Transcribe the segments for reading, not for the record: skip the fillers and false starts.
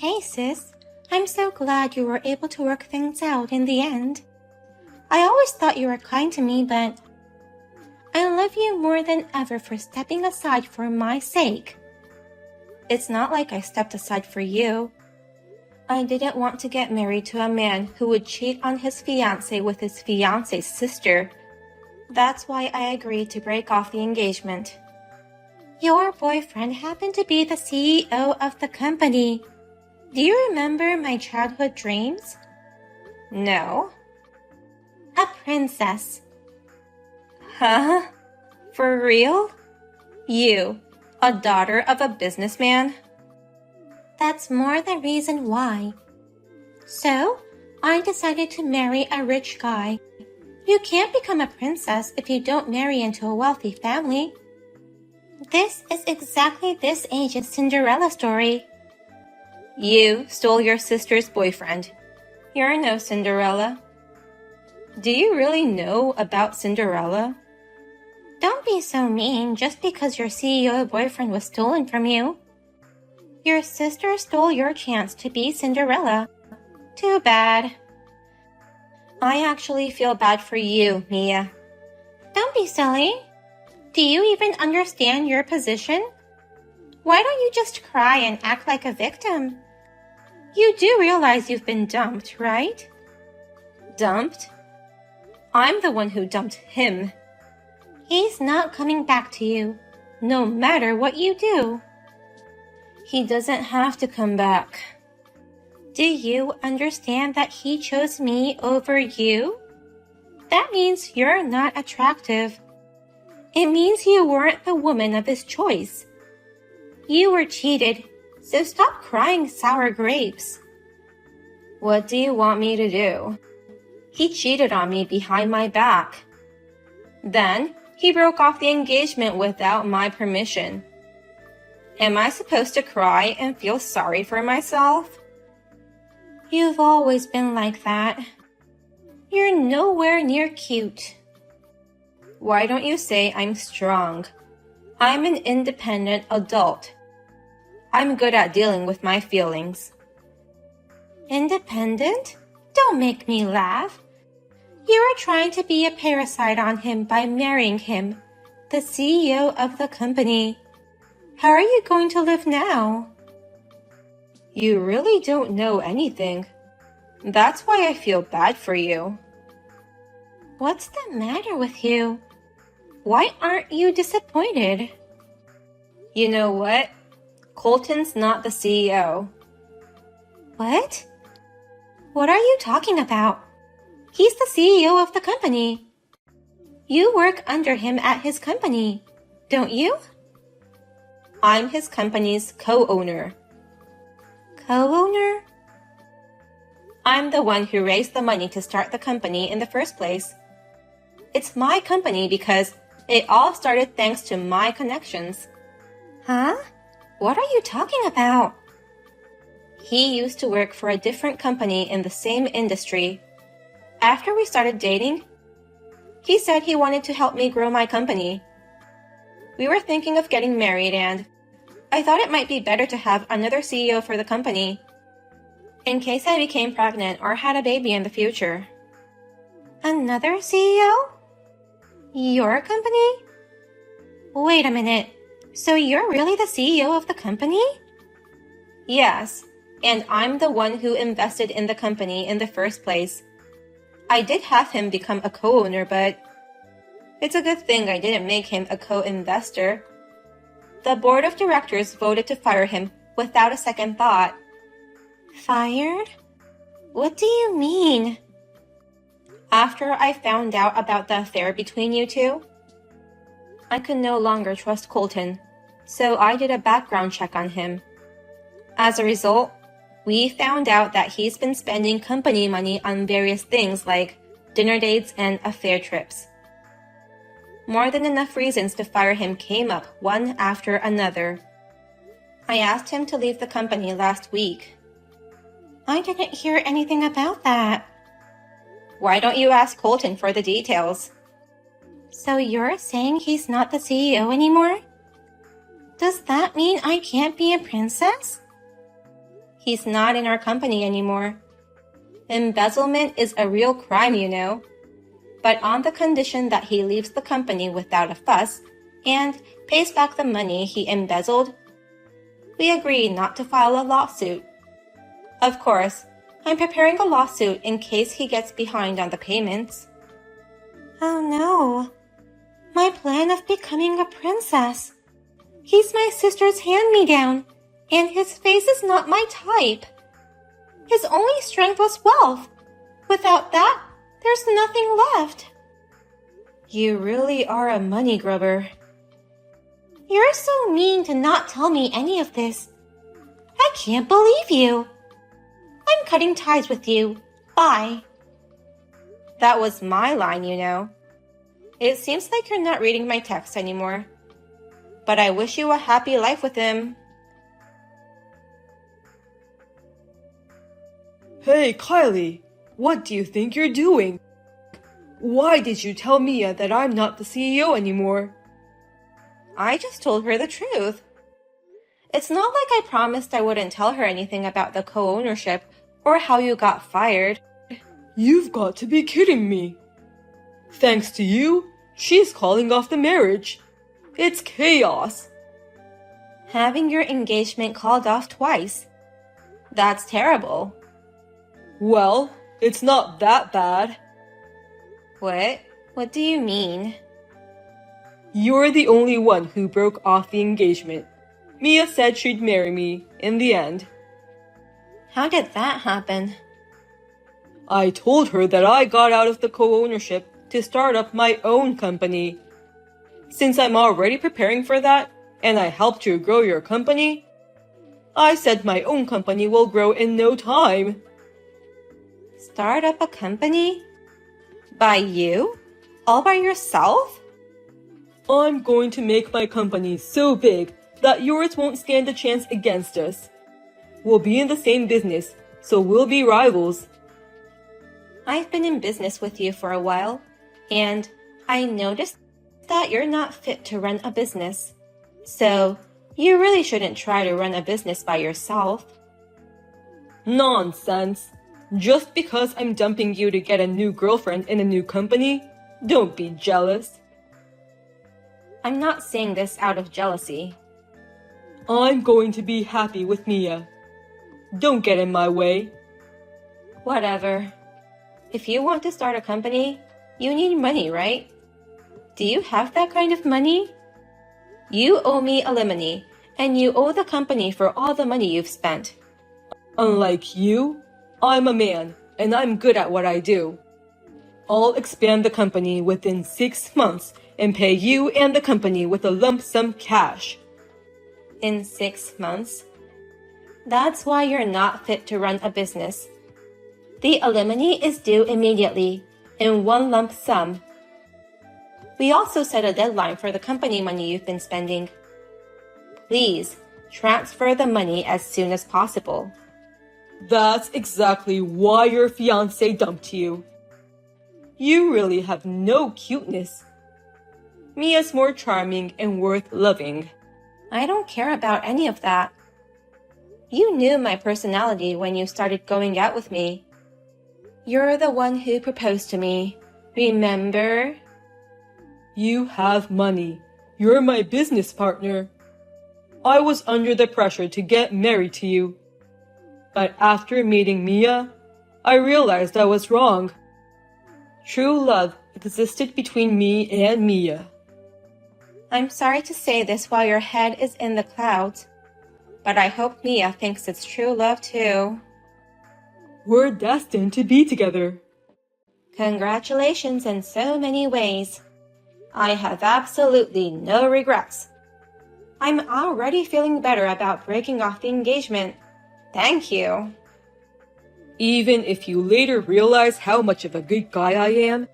Hey sis, I'm so glad you were able to work things out in the end. I always thought you were kind to me, but I love you more than ever for stepping aside for my sake. It's not like I stepped aside for you. I didn't want to get married to a man who would cheat on his fiancée with his fiancée's sister. That's why I agreed to break off the engagement. Your boyfriend happened to be the CEO of the company. Do you remember my childhood dreams? No. A princess. Huh? For real? You, a daughter of a businessman? That's more the reason why. So, I decided to marry a rich guy. You can't become a princess if you don't marry into a wealthy family. This is exactly this age's Cinderella story. You stole your sister's boyfriend. You're no Cinderella. Do you really know about Cinderella? Don't be so mean just because your CEO boyfriend was stolen from you. Your sister stole your chance to be Cinderella. Too bad. I actually feel bad for you, Mia. Don't be silly. Do you even understand your position? Why don't you just cry and act like a victim? You do realize you've been dumped, right? Dumped? I'm the one who dumped him. He's not coming back to you, no matter what you do. He doesn't have to come back. Do you understand that he chose me over you? That means you're not attractive. It means you weren't the woman of his choice. You were cheated, so stop crying sour grapes. What do you want me to do? He cheated on me behind my back. Then, he broke off the engagement without my permission. Am I supposed to cry and feel sorry for myself? You've always been like that. You're nowhere near cute. Why don't you say I'm strong? I'm an independent adult. I'm good at dealing with my feelings. Independent? Don't make me laugh. You are trying to be a parasite on him by marrying him, the CEO of the company. How are you going to live now? You really don't know anything. That's why I feel bad for you. What's the matter with you? Why aren't you disappointed? You know what? Colton's not the CEO. What? What are you talking about? He's the CEO of the company. You work under him at his company, don't you? I'm his company's co-owner. Co-owner? I'm the one who raised the money to start the company in the first place. It's my company because it all started thanks to my connections. Huh? What are you talking about? He used to work for a different company in the same industry. After we started dating, he said he wanted to help me grow my company. We were thinking of getting married and I thought it might be better to have another CEO for the company, in case I became pregnant or had a baby in the future. Another CEO? Your company? Wait a minute. So you're really the CEO of the company? Yes, and I'm the one who invested in the company in the first place. I did have him become a co-owner, but it's a good thing I didn't make him a co-investor. The board of directors voted to fire him without a second thought. Fired? What do you mean? After I found out about the affair between you two, I could no longer trust Colton, so I did a background check on him. As a result, we found out that he's been spending company money on various things like dinner dates and affair trips. More than enough reasons to fire him came up one after another. I asked him to leave the company last week. I didn't hear anything about that. Why don't you ask Colton for the details? So you're saying he's not the CEO anymore? Does that mean I can't be a princess? He's not in our company anymore. Embezzlement is a real crime, you know. But on the condition that he leaves the company without a fuss and pays back the money he embezzled, we agreed not to file a lawsuit. Of course, I'm preparing a lawsuit in case he gets behind on the payments. Oh no. My plan of becoming a princess. He's my sister's hand-me-down, and his face is not my type. His only strength was wealth. Without that, there's nothing left. You really are a money grubber. You're so mean to not tell me any of this. I can't believe you. I'm cutting ties with you. Bye. That was my line, you know. It seems like you're not reading my text anymore. But I wish you a happy life with him. Hey, Kylie, what do you think you're doing? Why did you tell Mia that I'm not the CEO anymore? I just told her the truth. It's not like I promised I wouldn't tell her anything about the co-ownership or how you got fired. You've got to be kidding me. Thanks to you, she's calling off the marriage. It's chaos. Having your engagement called off twice. That's terrible. Well, it's not that bad. What? What do you mean? You're the only one who broke off the engagement. Mia said she'd marry me in the end. How did that happen? I told her that I got out of the co-ownership to start up my own company. Since I'm already preparing for that, and I helped you grow your company, I said my own company will grow in no time. Start up a company? By you? All by yourself? I'm going to make my company so big that yours won't stand a chance against us. We'll be in the same business, so we'll be rivals. I've been in business with you for a while, and I noticed that you're not fit to run a business. So, you really shouldn't try to run a business by yourself. Nonsense. Just because I'm dumping you to get a new girlfriend in a new company, don't be jealous. I'm not saying this out of jealousy. I'm going to be happy with Mia. Don't get in my way. Whatever. If you want to start a company, you need money, right? Do you have that kind of money? You owe me alimony, and you owe the company for all the money you've spent. Unlike you, I'm a man, and I'm good at what I do. I'll expand the company within 6 months and pay you and the company with a lump sum cash. In 6 months? That's why you're not fit to run a business. The alimony is due immediately, in one lump sum. We also set a deadline for the company money you've been spending. Please, transfer the money as soon as possible. That's exactly why your fiancé dumped you. You really have no cuteness. Mia's more charming and worth loving. I don't care about any of that. You knew my personality when you started going out with me. You're the one who proposed to me, remember? You have money. You're my business partner. I was under the pressure to get married to you. But after meeting Mia, I realized I was wrong. True love existed between me and Mia. I'm sorry to say this while your head is in the clouds, but I hope Mia thinks it's true love too. We're destined to be together. Congratulations in so many ways. I have absolutely no regrets. I'm already feeling better about breaking off the engagement. Thank you. Even if you later realize how much of a good guy I am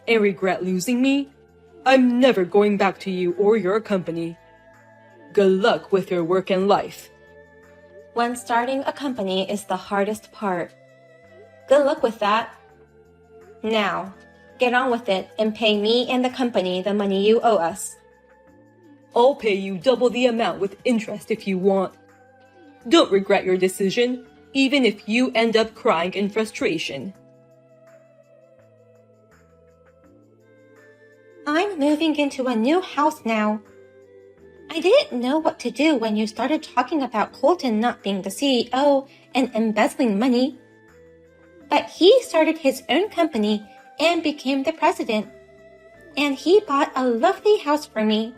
and regret losing me, I'm never going back to you or your company. Good luck with your work and life. When starting a company is the hardest part. Good luck with that. Now, get on with it and pay me and the company the money you owe us. I'll pay you double the amount with interest if you want. Don't regret your decision, even if you end up crying in frustration. I'm moving into a new house now. I didn't know what to do when you started talking about Colton not being the CEO and embezzling money. But he started his own company and became the president. And he bought a lovely house for me.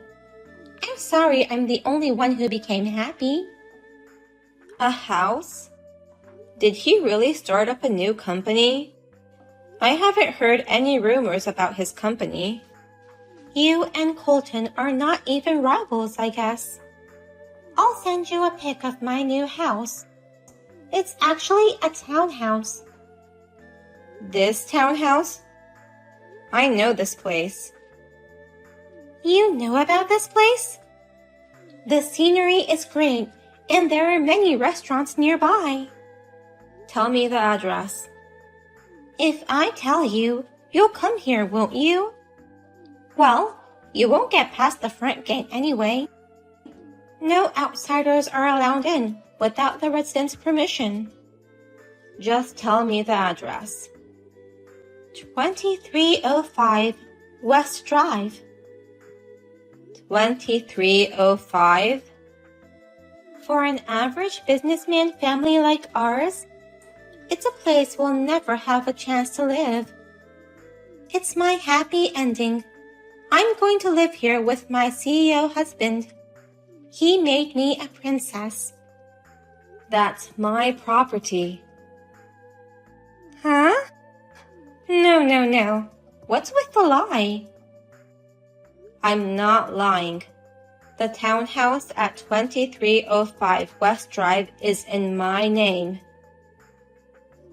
I'm sorry I'm the only one who became happy. A house? Did he really start up a new company? I haven't heard any rumors about his company. You and Colton are not even rivals, I guess. I'll send you a pic of my new house. It's actually a townhouse. This townhouse? I know this place. You know about this place? The scenery is great, and there are many restaurants nearby. Tell me the address. If I tell you, you'll come here, won't you? Well, you won't get past the front gate anyway. No outsiders are allowed in without the residents' permission. Just tell me the address. 2305 West Drive. 2305? For an average businessman family like ours, it's a place we'll never have a chance to live. It's my happy ending. I'm going to live here with my CEO husband. He made me a princess. That's my property. Huh? No. What's with the lie? I'm not lying. The townhouse at 2305 West Drive is in my name.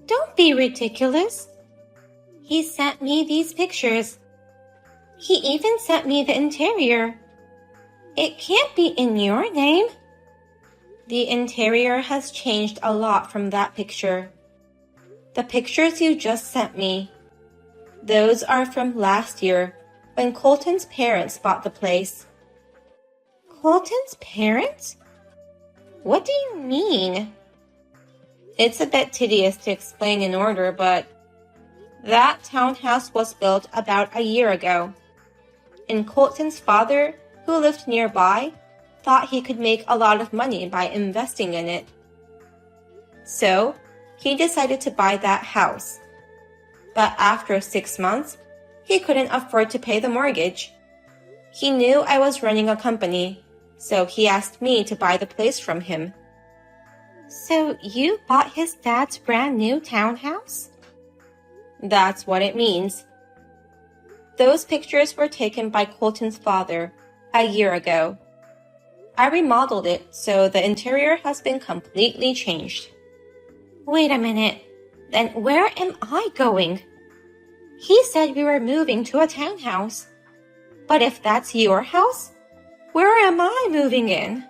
Don't be ridiculous. He sent me these pictures. He even sent me the interior. It can't be in your name. The interior has changed a lot from that picture. The pictures you just sent me, those are from last year when Colton's parents bought the place. Colton's parents? What do you mean? It's a bit tedious to explain in order, but that townhouse was built about a year ago. And Colton's father, who lived nearby, thought he could make a lot of money by investing in it. So, he decided to buy that house. But after 6 months, he couldn't afford to pay the mortgage. He knew I was running a company, so he asked me to buy the place from him. So you bought his dad's brand new townhouse? That's what it means. Those pictures were taken by Colton's father a year ago. I remodeled it, so the interior has been completely changed. Wait a minute. Then where am I going? He said we were moving to a townhouse. But if that's your house, where am I moving in?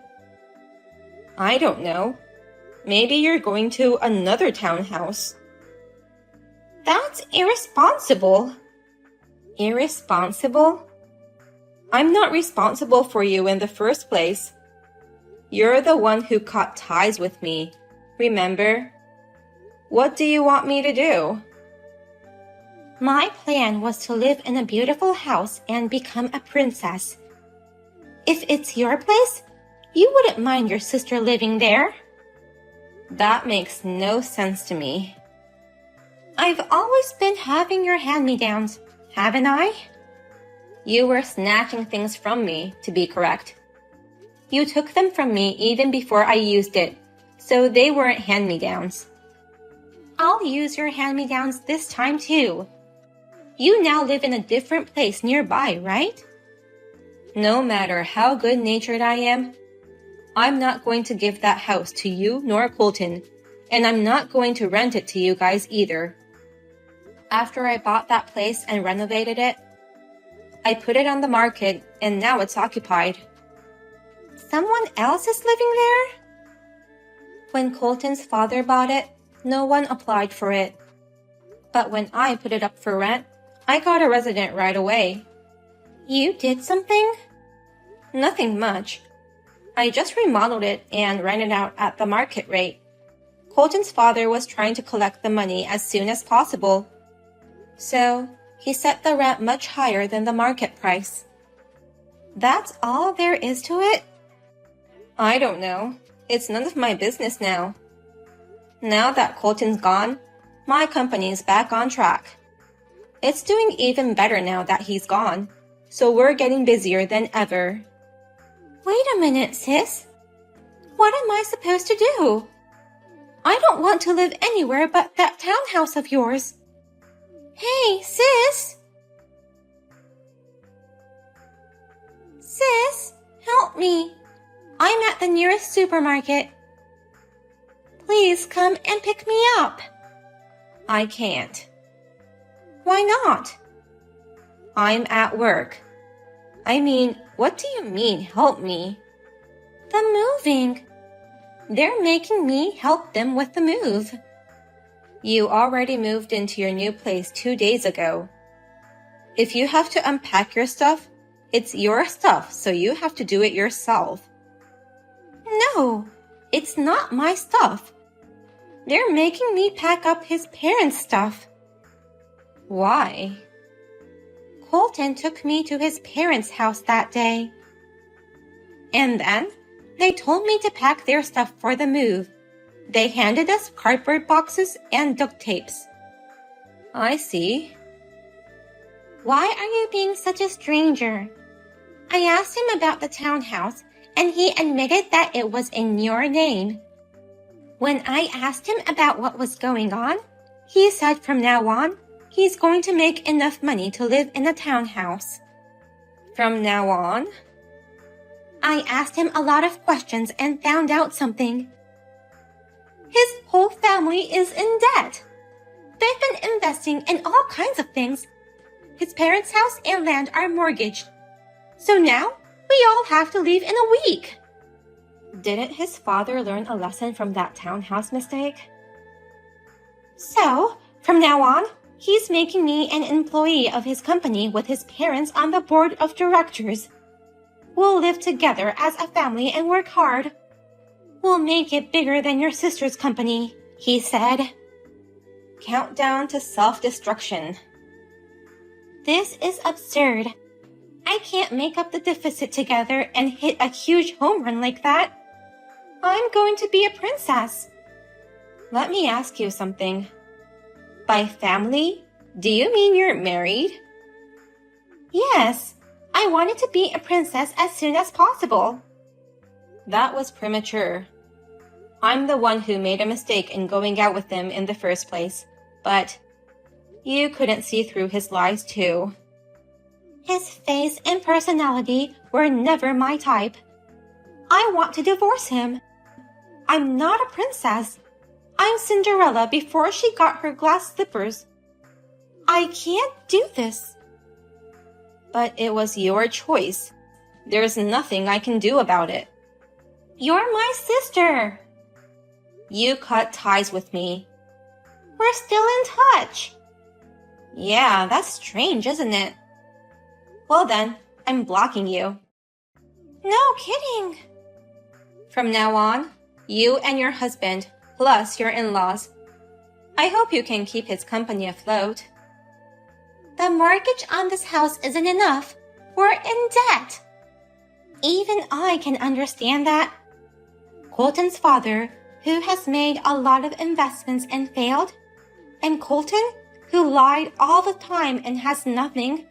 I don't know. Maybe you're going to another townhouse. That's irresponsible. Irresponsible? I'm not responsible for you in the first place. You're the one who cut ties with me, remember? What do you want me to do? My plan was to live in a beautiful house and become a princess. If it's your place, you wouldn't mind your sister living there. That makes no sense to me. I've always been having your hand-me-downs, haven't I? You were snatching things from me, to be correct. You took them from me even before I used it, so they weren't hand-me-downs. I'll use your hand-me-downs this time too. You now live in a different place nearby, right? No matter how good-natured I am, I'm not going to give that house to you nor Colton, and I'm not going to rent it to you guys either. After I bought that place and renovated it, I put it on the market and now it's occupied. Someone else is living there? When Colton's father bought it, no one applied for it. But when I put it up for rent, I got a resident right away. You did something? Nothing much. I just remodeled it and ran it out at the market rate. Colton's father was trying to collect the money as soon as possible, so he set the rent much higher than the market price. That's all there is to it? I don't know. It's none of my business now. Now that Colton's gone, my company's back on track. It's doing even better now that he's gone, so we're getting busier than ever. Wait a minute, sis. What am I supposed to do? I don't want to live anywhere but that townhouse of yours. Hey, sis! Sis, help me. I'm at the nearest supermarket. Please come and pick me up. I can't. Why not? I'm at work. I mean, what do you mean, help me? The moving. They're making me help them with the move. You already moved into your new place 2 days ago. If you have to unpack your stuff, it's your stuff, so you have to do it yourself. No, it's not my stuff. They're making me pack up his parents' stuff. Why? Colton took me to his parents' house that day. And then they told me to pack their stuff for the move. They handed us cardboard boxes and duct tapes. I see. Why are you being such a stranger? I asked him about the townhouse, and he admitted that it was in your name. When I asked him about what was going on, he said from now on, he's going to make enough money to live in a townhouse. From now on? I asked him a lot of questions and found out something. His whole family is in debt. They've been investing in all kinds of things. His parents' house and land are mortgaged. So now, we all have to leave in a week. Didn't his father learn a lesson from that townhouse mistake? So, from now on, he's making me an employee of his company with his parents on the board of directors. We'll live together as a family and work hard. We'll make it bigger than your sister's company, he said. Countdown to self-destruction. This is absurd. I can't make up the deficit together and hit a huge home run like that. I'm going to be a princess. Let me ask you something. By family, do you mean you're married? Yes, I wanted to be a princess as soon as possible. That was premature. I'm the one who made a mistake in going out with him in the first place, but you couldn't see through his lies too. His face and personality were never my type. I want to divorce him. I'm not a princess. I'm Cinderella before she got her glass slippers. I can't do this. But it was your choice. There's nothing I can do about it. You're my sister. You cut ties with me. We're still in touch. Yeah, that's strange, isn't it? Well then, I'm blocking you. No kidding. From now on, you and your husband, plus your in-laws. I hope you can keep his company afloat. The mortgage on this house isn't enough. We're in debt. Even I can understand that. Colton's father, who has made a lot of investments and failed, and Colton, who lied all the time and has nothing.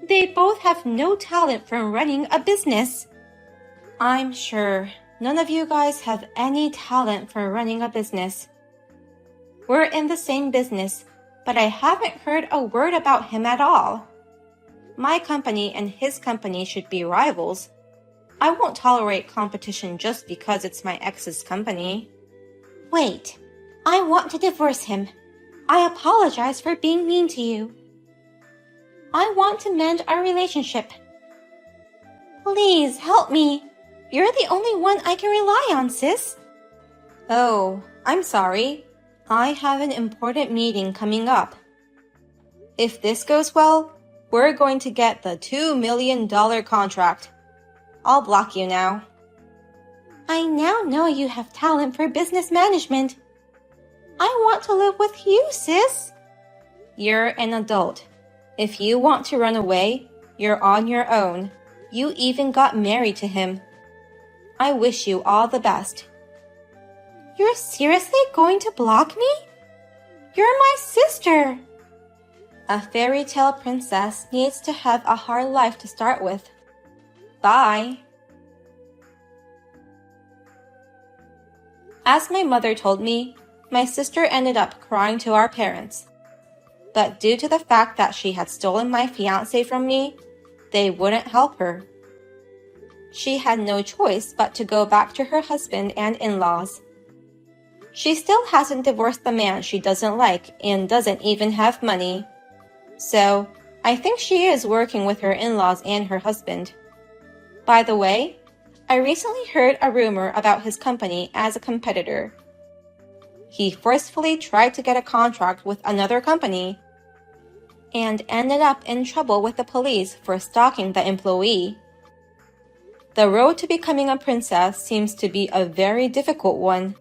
They both have no talent for running a business. I'm sure none of you guys have any talent for running a business. We're in the same business, but I haven't heard a word about him at all. My company and his company should be rivals. I won't tolerate competition just because it's my ex's company. Wait, I want to divorce him. I apologize for being mean to you. I want to mend our relationship. Please help me. You're the only one I can rely on, sis. Oh, I'm sorry. I have an important meeting coming up. If this goes well, we're going to get the $2 million contract. I'll block you now. I now know you have talent for business management. I want to live with you, sis. You're an adult. If you want to run away, you're on your own. You even got married to him. I wish you all the best. You're seriously going to block me? You're my sister. A fairy tale princess needs to have a hard life to start with. Bye. As my mother told me, my sister ended up crying to our parents. But due to the fact that she had stolen my fiancé from me, they wouldn't help her. She had no choice but to go back to her husband and in-laws. She still hasn't divorced the man she doesn't like and doesn't even have money. So, I think she is working with her in-laws and her husband. By the way, I recently heard a rumor about his company as a competitor. He forcefully tried to get a contract with another company and ended up in trouble with the police for stalking the employee. The road to becoming a princess seems to be a very difficult one.